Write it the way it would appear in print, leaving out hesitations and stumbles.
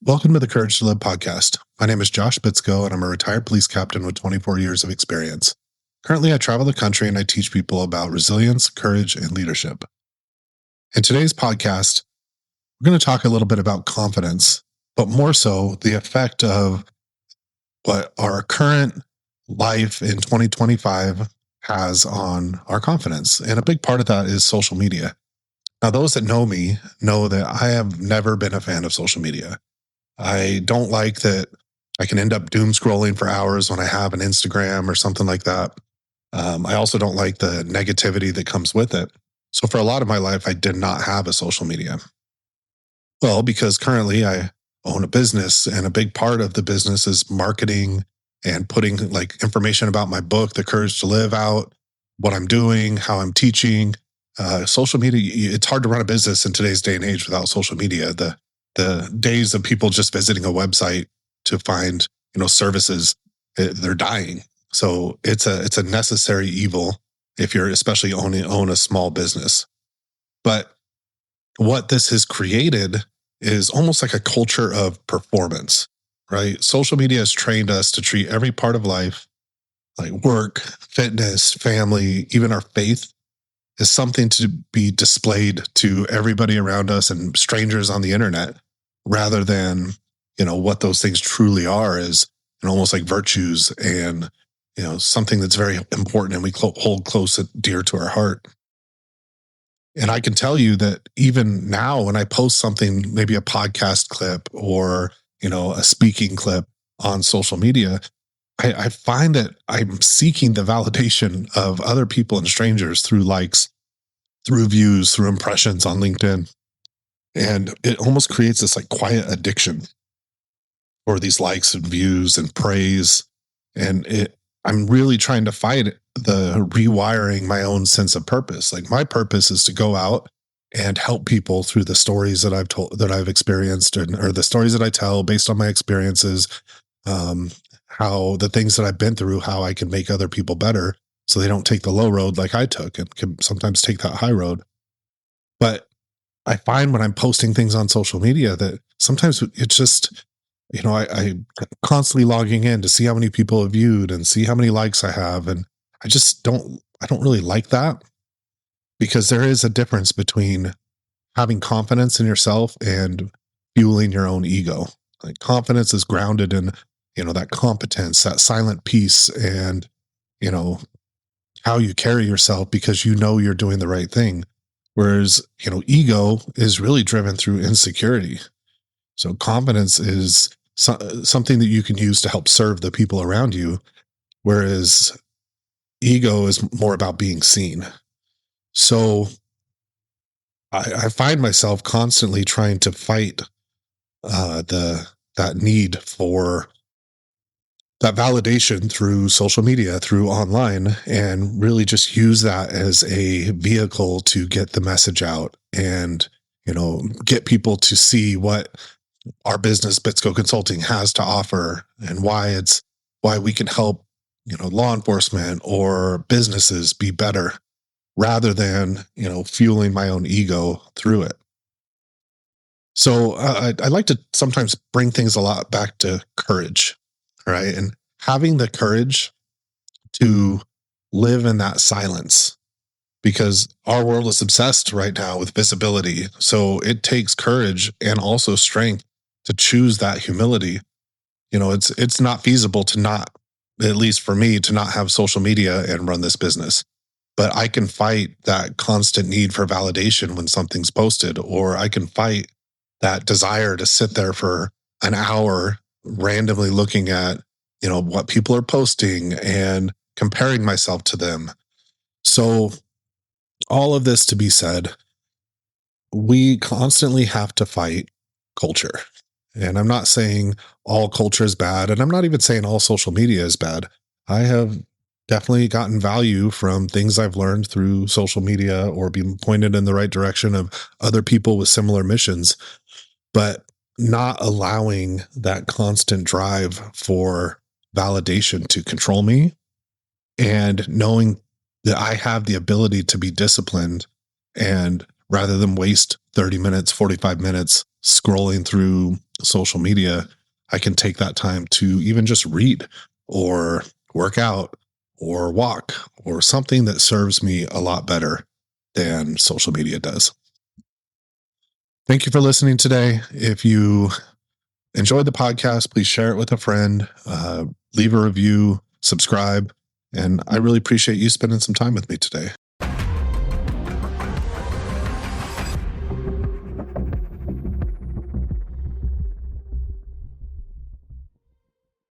Welcome to the Courage to Live podcast. My name is Josh Bitsko, and I'm a retired police captain with 24 years of experience. Currently, I travel the country and I teach people about resilience, courage, and leadership. In today's podcast, we're going to talk a little bit about confidence, but more so the effect of what our current life in 2025 has on our confidence. And a big part of that is social media. Now, those that know me know that I have never been a fan of social media. I don't like that I can end up doom scrolling for hours when I have an Instagram or something like that. I also don't like the negativity that comes with it. So for a lot of my life, I did not have a social media. Well, because currently I own a business, and a big part of the business is marketing and putting like information about my book, The Courage to Live, out, what I'm doing, how I'm teaching. Social media, it's hard to run a business in today's day and age without social media. The days of people just visiting a website to find, services, they're dying. So it's a necessary evil if you're especially own a small business. But what this has created is almost like a culture of performance, right? Social media has trained us to treat every part of life, like work, fitness, family, even our faith, is something to be displayed to everybody around us and strangers on the internet, rather than, what those things truly are, is almost like virtues and, something that's very important and we hold close and dear to our heart. And I can tell you that even now, when I post something, maybe a podcast clip or, a speaking clip on social media, I find that I'm seeking the validation of other people and strangers through likes, through views, through impressions on LinkedIn. And it almost creates this like quiet addiction for these likes and views and praise. And I'm really trying to fight the rewiring my own sense of purpose. Like, my purpose is to go out and help people through the stories that I've told, that I've experienced, or the stories that I tell based on my experiences, how the things that I've been through, how I can make other people better so they don't take the low road like I took and can sometimes take that high road. But I find when I'm posting things on social media that sometimes it's just, I constantly logging in to see how many people have viewed and see how many likes I have. And I don't really like that, because there is a difference between having confidence in yourself and fueling your own ego. Like, confidence is grounded in, that competence, that silent peace, and, how you carry yourself because you're doing the right thing. Whereas, ego is really driven through insecurity. So confidence is something that you can use to help serve the people around you, whereas ego is more about being seen. So I find myself constantly trying to fight that need for that validation through social media, through online, and really just use that as a vehicle to get the message out and, get people to see what our business, Bitsko Consulting, has to offer, and why we can help, law enforcement or businesses be better, rather than, fueling my own ego through it. So I like to sometimes bring things a lot back to courage, right? And having the courage to live in that silence, because our world is obsessed right now with visibility. So it takes courage and also strength to choose that humility. It's not feasible to not, at least for me, to not have social media and run this business. But I can fight that constant need for validation when something's posted, or I can fight that desire to sit there for an hour randomly looking at, what people are posting and comparing myself to them. So all of this to be said, we constantly have to fight culture. And I'm not saying all culture is bad, and I'm not even saying all social media is bad. I have definitely gotten value from things I've learned through social media, or being pointed in the right direction of other people with similar missions, but not allowing that constant drive for validation to control me, and knowing that I have the ability to be disciplined, and rather than waste 30 minutes, 45 minutes scrolling through social media, I can take that time to even just read or work out or walk or something that serves me a lot better than social media does. Thank you for listening today. If you enjoyed the podcast, please share it with a friend, leave a review, subscribe. And I really appreciate you spending some time with me today.